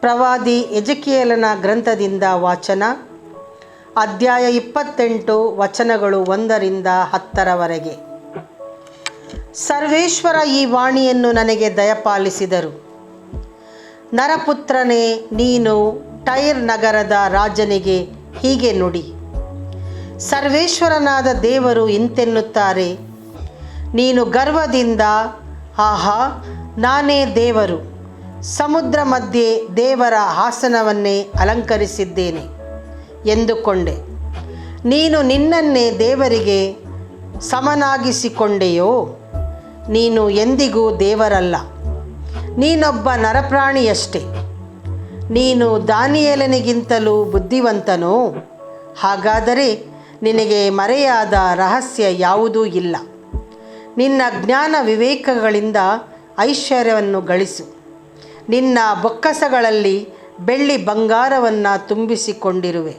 ಪ್ರವಾದಿ ಎಜೆಕಿಯೇಲನ ಗ್ರಂಥದಿಂದ ವಾಚನ. ಅಧ್ಯಾಯ 28 ವಚನಗಳು 1ರಿಂದ 10ರವರೆಗೆ. ಸರ್ವೇಶ್ವರ ಈ ವಾಣಿಯನ್ನು ನನಗೆ ದಯಪಾಲಿಸಿದರು. ನರಪುತ್ರನೇ, ನೀನು ಟೈರ್ ನಗರದ ರಾಜನಿಗೆ ಹೀಗೆ ನುಡಿ. ಸರ್ವೇಶ್ವರನಾದ ದೇವರು ಇಂತೆನ್ನುತ್ತಾರೆ, ನೀನು ಗರ್ವದಿಂದ ಆಹಾ ನಾನೇ ದೇವರು, ಸಮುದ್ರ ಮಧ್ಯೆ ದೇವರ ಆಸನವನ್ನೇ ಅಲಂಕರಿಸಿದ್ದೇನೆ ಎಂದುಕೊಂಡೆ. ನೀನು ನಿನ್ನನ್ನೇ ದೇವರಿಗೆ ಸಮನಾಗಿಸಿಕೊಂಡೆಯೋ? ನೀನು ಎಂದಿಗೂ ದೇವರಲ್ಲ, ನೀನೊಬ್ಬ ನರಪ್ರಾಣಿಯಷ್ಟೇ. ನೀನು ದಾನಿಯೇಲನಿಗಿಂತಲೂ ಬುದ್ಧಿವಂತನೋ? ಹಾಗಾದರೆ ನಿನಗೆ ಮರೆಯಾದ ರಹಸ್ಯ ಯಾವುದೂ ಇಲ್ಲ. ನಿನ್ನ ಜ್ಞಾನ ವಿವೇಕಗಳಿಂದ ಐಶ್ವರ್ಯವನ್ನು ಗಳಿಸು. ನಿನ್ನ ಬೊಕ್ಕಸಗಳಲ್ಲಿ ಬೆಳ್ಳಿ ಬಂಗಾರವನ್ನು ತುಂಬಿಸಿಕೊಂಡಿರುವೆ.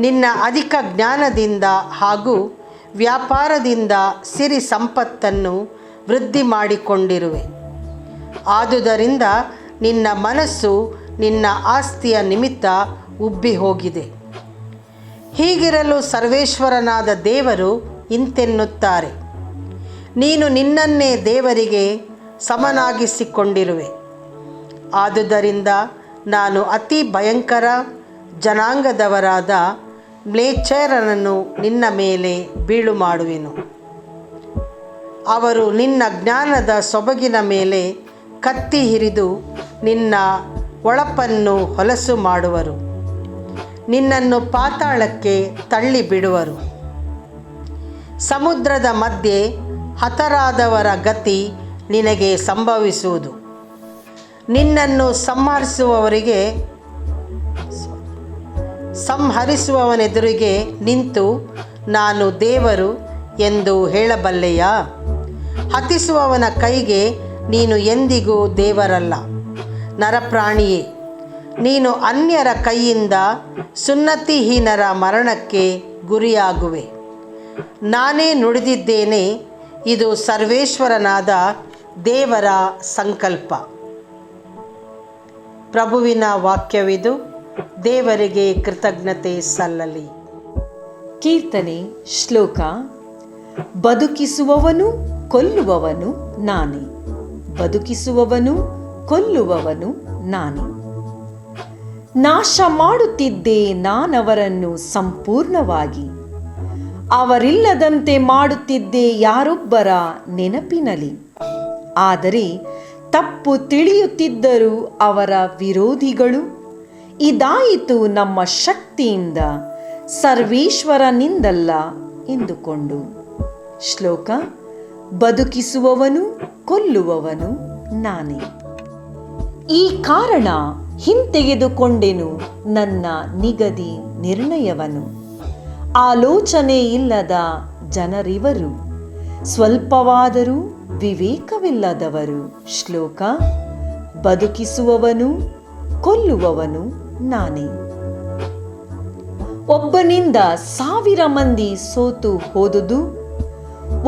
ನಿನ್ನ ಅಧಿಕ ಜ್ಞಾನದಿಂದ ಹಾಗೂ ವ್ಯಾಪಾರದಿಂದ ಸಿರಿ ಸಂಪತ್ತನ್ನು ವೃದ್ಧಿ ಮಾಡಿಕೊಂಡಿರುವೆ. ಆದುದರಿಂದ ನಿನ್ನ ಮನಸ್ಸು ನಿನ್ನ ಆಸ್ತಿಯ ನಿಮಿತ್ತ ಉಬ್ಬಿ ಹೋಗಿದೆ. ಹೀಗಿರಲು ಸರ್ವೇಶ್ವರನಾದ ದೇವರು ಇಂತೆನ್ನುತ್ತಾರೆ, ನೀನು ನಿನ್ನನ್ನೇ ದೇವರಿಗೆ ಸಮನಾಗಿಸಿಕೊಂಡಿರುವೆ. ಆದುದರಿಂದ ನಾನು ಅತಿ ಭಯಂಕರ ಜನಾಂಗದವರಾದ ಮ್ಲೇಚ್ಛರನನ್ನು ನಿನ್ನ ಮೇಲೆ ಬೀಳು ಮಾಡುವೆನು. ಅವರು ನಿನ್ನ ಜ್ಞಾನದ ಸೊಬಗಿನ ಮೇಲೆ ಕತ್ತಿ ಹಿರಿದು ನಿನ್ನ ಒಳಪನ್ನು ಹೊಲಸು ಮಾಡುವರು. ನಿನ್ನನ್ನು ಪಾತಾಳಕ್ಕೆ ತಳ್ಳಿಬಿಡುವರು. ಸಮುದ್ರದ ಮಧ್ಯೆ ಹತರಾದವರ ಗತಿ ನಿನಗೆ ಸಂಭವಿಸುವುದು. ನಿನ್ನನ್ನು ಸಂಹರಿಸುವವನೆದುರಿಗೆ ನಿಂತು ನಾನು ದೇವರು ಎಂದು ಹೇಳಬಲ್ಲೆಯಾ? ಹತಿಸುವವನ ಕೈಗೆ ನೀನು ಎಂದಿಗೂ ದೇವರಲ್ಲ. ನರಪ್ರಾಣಿಯೇ, ನೀನು ಅನ್ಯರ ಕೈಯಿಂದ ಸುನ್ನತಿಹೀನರ ಮರಣಕ್ಕೆ ಗುರಿಯಾಗುವೆ. ನಾನೇ ನುಡಿದಿದ್ದೇನೆ, ಇದು ಸರ್ವೇಶ್ವರನಾದ ದೇವರ ಸಂಕಲ್ಪ. ಪ್ರಭುವಿನ ವಾಕ್ಯವಿದು. ದೇವರಿಗೆ ಕೃತಜ್ಞತೆ ಸಲ್ಲಲಿ. ಕೀರ್ತನೆ ಶ್ಲೋಕ. ಬದುಕಿಸುವವನು ಕೊಲ್ಲುವವನು ನಾನೇ, ಬದುಕಿಸುವವನು ಕೊಲ್ಲುವವನು ನಾನೇ. ನಾಶ ಮಾಡುತ್ತಿದ್ದೆ ನಾನವರನ್ನು ಸಂಪೂರ್ಣವಾಗಿ, ಅವರಿಲ್ಲದಂತೆ ಮಾಡುತ್ತಿದ್ದೆ ಯಾರೊಬ್ಬರ ನೆನಪಿನಲಿ. ಆದರೆ ತಪ್ಪು ತಿಳಿಯುತ್ತಿದ್ದರು ಅವರ ವಿರೋಧಿಗಳು, ಇದಾಯಿತು ನಮ್ಮ ಶಕ್ತಿಯಿಂದ ಸರ್ವೇಶ್ವರನಿಂದಲ್ಲ ಎಂದುಕೊಂಡು. ಶ್ಲೋಕ. ಬದುಕಿಸುವವನು ಕೊಲ್ಲುವವನು ನಾನೇ. ಈ ಕಾರಣ ಹಿಂತೆಗೆದುಕೊಂಡೆನು ನನ್ನ ನಿಗದಿ ನಿರ್ಣಯವನ್ನು. ಆಲೋಚನೆ ಇಲ್ಲದ ಜನರಿವರು, ಸ್ವಲ್ಪವಾದರೂ ವಿವೇಕವಿಲ್ಲದವರು. ಶ್ಲೋಕ. ಬದುಕಿಸುವವನು ಕೊಲ್ಲುವವನು ನಾನೇ. ಒಬ್ಬನಿಂದ 1000 ಮಂದಿ ಸೋತು ಹೋದುದು,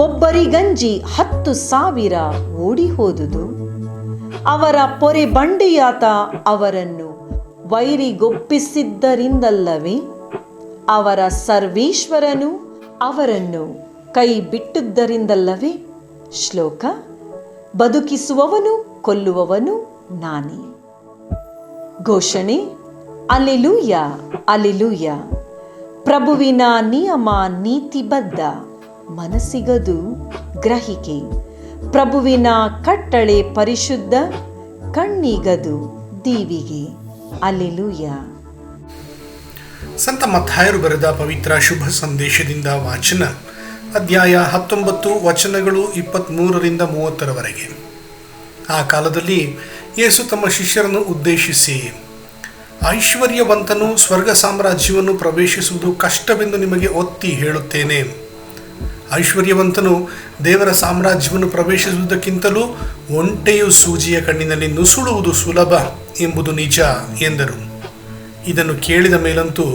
ಒಬ್ಬರಿಗಂಜಿ 10,000 ಓಡಿ ಹೋದುದು. ಅವರ ಪೊರೆ ಬಂಡೆಯಾತ ಅವರನ್ನು ವೈರಿಗೊಪ್ಪಿಸಿದ್ದರಿಂದಲ್ಲವೇ? ಅವರ ಸರ್ವೇಶ್ವರನು ಅವರನ್ನು ಕೈ ಬಿಟ್ಟುದರಿಂದಲ್ಲವೇ? ಶ್ಲೋಕ. ಬದುಕಿಸುವವನು ಕೊಲ್ಲುವವನು ನಾನೇ. ಘೋಷಣೆ. Alleluia, alleluia. ಪ್ರಭುವಿನ ನಿಯಮ ನೀತಿಬದ್ಧ, ಮನಸ್ಸಿಗದು ಗ್ರಹಿಕೆ. ಪ್ರಭುವಿನ ಕಟ್ಟಳೆ ಪರಿಶುದ್ಧ, ಕಣ್ಣಿಗದು ದೀವಿಗೆ. ಅಲ್ಲೆಲೂಯ. ಸಂತ ಮತ್ತಾಯರು ಬರೆದ ಪವಿತ್ರ ಶುಭ ಸಂದೇಶದಿಂದ ವಾಚನ. ಅಧ್ಯಾಯ 19 ವಚನಗಳು 23ರಿಂದ 30ರವರೆಗೆ. ಆ ಕಾಲದಲ್ಲಿ ಯೇಸು ತಮ್ಮ ಶಿಷ್ಯರನ್ನು ಉದ್ದೇಶಿಸಿ, ಐಶ್ವರ್ಯವಂತನು ಸ್ವರ್ಗ ಸಾಮ್ರಾಜ್ಯವನ್ನು ಪ್ರವೇಶಿಸುವುದು ಕಷ್ಟವೆಂದು ನಿಮಗೆ ಒತ್ತಿ ಹೇಳುತ್ತೇನೆ. ಐಶ್ವರ್ಯವಂತನು ದೇವರ ಸಾಮ್ರಾಜ್ಯವನ್ನು ಪ್ರವೇಶಿಸುವುದಕ್ಕಿಂತಲೂ ಒಂಟೆಯು ಸೂಜಿಯ ಕಣ್ಣಿನಲ್ಲಿ ನುಸುಳುವುದು ಸುಲಭ ಎಂಬುದು ನಿಜ ಎಂದರು. ಇದನ್ನು ಕೇಳಿದ ಮೇಲಂತೂ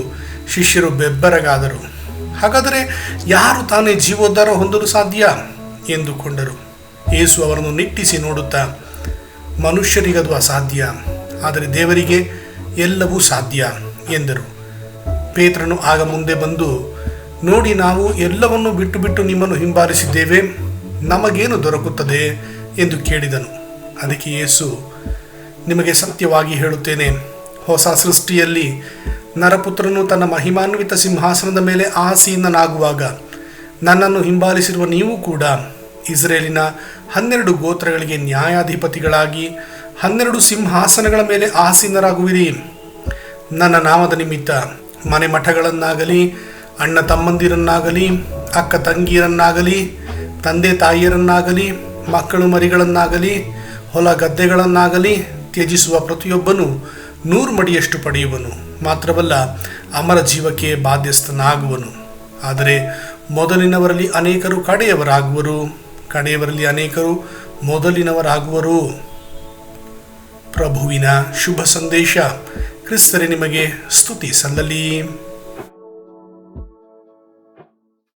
ಶಿಷ್ಯರು ಬೆಬ್ಬರಗಾದರು. ಹಾಗಾದರೆ ಯಾರು ತಾನೇ ಜೀವೋದ್ಧಾರ ಹೊಂದಲು ಸಾಧ್ಯ ಎಂದುಕೊಂಡರು. ಯೇಸು ಅವರನ್ನು ನಿಟ್ಟಿಸಿ ನೋಡುತ್ತಾ, ಮನುಷ್ಯರಿಗದು ಅಸಾಧ್ಯ, ಆದರೆ ದೇವರಿಗೆ ಎಲ್ಲವೂ ಸಾಧ್ಯ ಎಂದರು. ಪೇತ್ರನು ಆಗ ಮುಂದೆ ಬಂದು, ನೋಡಿ, ನಾವು ಎಲ್ಲವನ್ನು ಬಿಟ್ಟು ಬಿಟ್ಟು ನಿಮ್ಮನ್ನು ಹಿಂಬಾಲಿಸಿದ್ದೇವೆ, ನಮಗೇನು ದೊರಕುತ್ತದೆ ಎಂದು ಕೇಳಿದನು. ಅದಕ್ಕೆ ಯೇಸು, ನಿಮಗೆ ಸತ್ಯವಾಗಿ ಹೇಳುತ್ತೇನೆ, ಹೊಸ ಸೃಷ್ಟಿಯಲ್ಲಿ ನರಪುತ್ರನು ತನ್ನ ಮಹಿಮಾನ್ವಿತ ಸಿಂಹಾಸನದ ಮೇಲೆ ಆಸೀನನಾಗುವಾಗ ನನ್ನನ್ನು ಹಿಂಬಾಲಿಸಿರುವ ನೀವು ಕೂಡ ಇಸ್ರೇಲಿನ 12 ಗೋತ್ರಗಳಿಗೆ ನ್ಯಾಯಾಧಿಪತಿಗಳಾಗಿ 12 ಸಿಂಹಾಸನಗಳ ಮೇಲೆ ಆಸೀನರಾಗುವಿರಿ. ನನ್ನ ನಾಮದ ನಿಮಿತ್ತ ಮನೆ ಮಠಗಳನ್ನಾಗಲಿ, ಅಣ್ಣ ತಮ್ಮಂದಿರನ್ನಾಗಲಿ, ಅಕ್ಕ ತಂಗಿಯರನ್ನಾಗಲಿ, ತಂದೆ ತಾಯಿಯರನ್ನಾಗಲಿ, ಮಕ್ಕಳು ಮರಿಗಳನ್ನಾಗಲಿ, ಹೊಲ ಗದ್ದೆಗಳನ್ನಾಗಲಿ ತ್ಯಜಿಸುವ ಪ್ರತಿಯೊಬ್ಬನು 100 ಮಡಿಯಷ್ಟು ಪಡೆಯುವನು, ಮಾತ್ರವಲ್ಲ ಅಮರ ಜೀವಕ್ಕೆ ಬಾಧ್ಯಸ್ಥನಾಗುವನು. ಆದರೆ ಮೊದಲಿನವರಲ್ಲಿ ಅನೇಕರು ಕಡೆಯವರಾಗುವರು, ಕಡೆಯವರಲ್ಲಿ ಅನೇಕರು ಮೊದಲಿನವರಾಗುವರು. ಪ್ರಭುವಿನ ಶುಭ ಸಂದೇಶ. ಕ್ರಿಸ್ತರೇ ನಿಮಗೆ ಸ್ತುತಿ ಸಲ್ಲಲಿ.